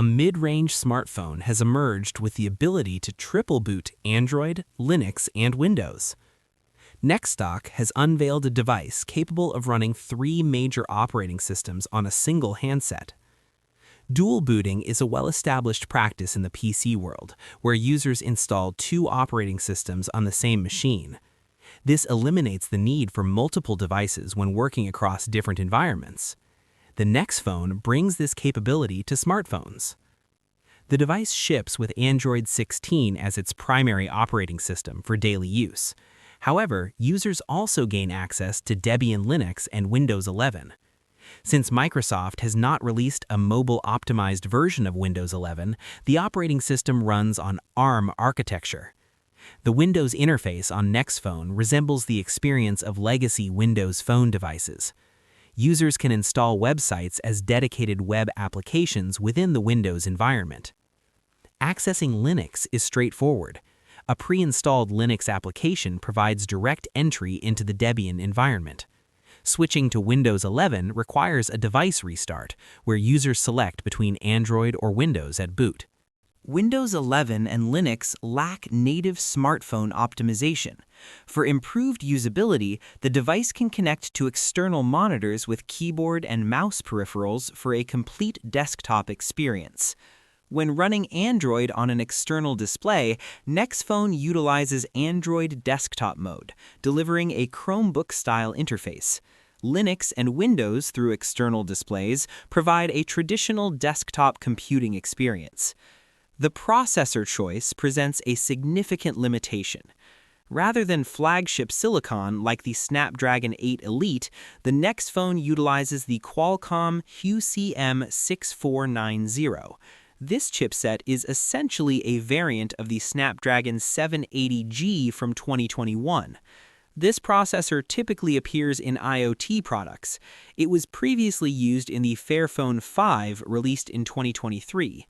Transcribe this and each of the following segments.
a mid-range smartphone has emerged with the ability to triple boot Android, Linux, and Windows. NexDock has unveiled a device capable of running 3 major operating systems on a single handset. Dual booting is a well-established practice in the PC world, where users install 2 operating systems on the same machine. This eliminates the need for multiple devices when working across different environments. The NexPhone brings this capability to smartphones. The device ships with Android 16 as its primary operating system for daily use. However, users also gain access to Debian Linux and Windows 11. Since Microsoft has not released a mobile-optimized version of Windows 11, the operating system runs on ARM architecture. The Windows interface on NexPhone resembles the experience of legacy Windows Phone devices. Users can install websites as dedicated web applications within the Windows environment. Accessing Linux is straightforward. A pre-installed Linux application provides direct entry into the Debian environment. Switching to Windows 11 requires a device restart, where users select between Android or Windows at boot. Windows 11 and Linux lack native smartphone optimization. For improved usability, the device can connect to external monitors with keyboard and mouse peripherals for a complete desktop experience. When running Android on an external display, NexPhone utilizes Android desktop mode, delivering a Chromebook-style interface. Linux and Windows, through external displays, provide a traditional desktop computing experience. The processor choice presents a significant limitation. Rather than flagship silicon like the Snapdragon 8 Elite, the NexPhone utilizes the Qualcomm QCM6490. This chipset is essentially a variant of the Snapdragon 780G from 2021. This processor typically appears in IoT products. It was previously used in the Fairphone 5 released in 2023.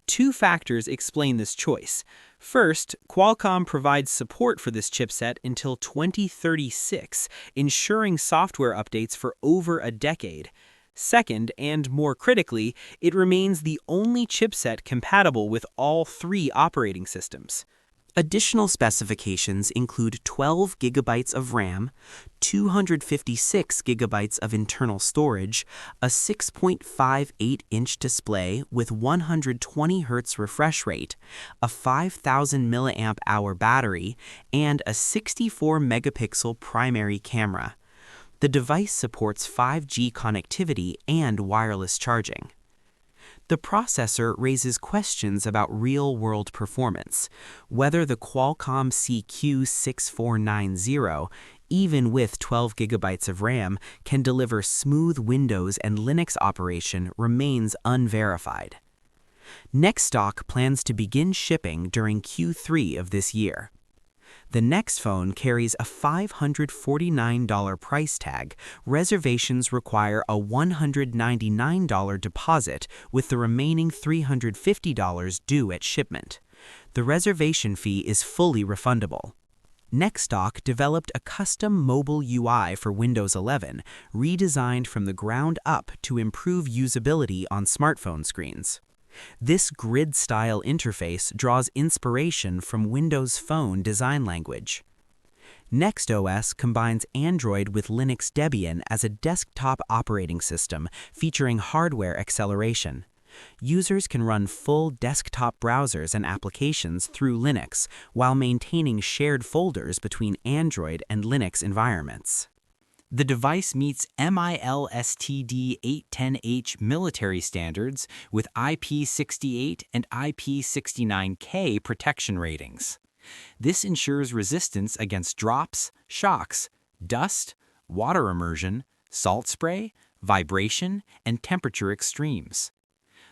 2 factors explain this choice. First, Qualcomm provides support for this chipset until 2036, ensuring software updates for over a decade. Second, and more critically, it remains the only chipset compatible with all 3 operating systems. Additional specifications include 12 GB of RAM, 256 GB of internal storage, a 6.58-inch display with 120 Hz refresh rate, a 5,000 mAh battery, and a 64-megapixel primary camera. The device supports 5G connectivity and wireless charging. The processor raises questions about real-world performance. Whether the Qualcomm CQ6490, even with 12 GB of RAM, can deliver smooth Windows and Linux operation remains unverified. NexDock plans to begin shipping during Q3 of this year. The NexPhone carries a $549 price tag. Reservations require a $199 deposit, with the remaining $350 due at shipment. The reservation fee is fully refundable. NexDock developed a custom mobile UI for Windows 11, redesigned from the ground up to improve usability on smartphone screens. This grid-style interface draws inspiration from Windows Phone design language. NextOS combines Android with Linux Debian as a desktop operating system featuring hardware acceleration. Users can run full desktop browsers and applications through Linux while maintaining shared folders between Android and Linux environments. The device meets MIL-STD 810H military standards with IP68 and IP69K protection ratings. This ensures resistance against drops, shocks, dust, water immersion, salt spray, vibration, and temperature extremes.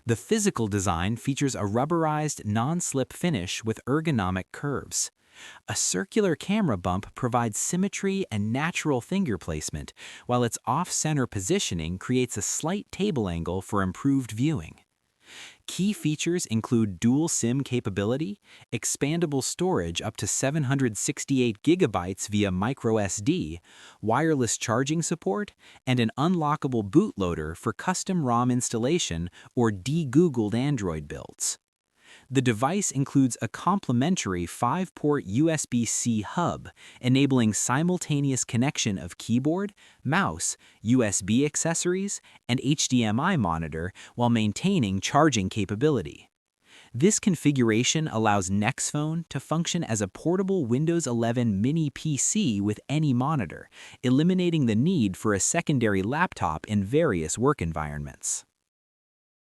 The physical design features a rubberized, non-slip finish with ergonomic curves. A circular camera bump provides symmetry and natural finger placement, while its off-center positioning creates a slight table angle for improved viewing. Key features include dual SIM capability, expandable storage up to 768 gigabytes via microSD, wireless charging support, and an unlockable bootloader for custom ROM installation or de-Googled Android builds. The device includes a complementary 5-port USB-C hub, enabling simultaneous connection of keyboard, mouse, USB accessories, and HDMI monitor while maintaining charging capability. This configuration allows NexPhone to function as a portable Windows 11 mini PC with any monitor, eliminating the need for a secondary laptop in various work environments.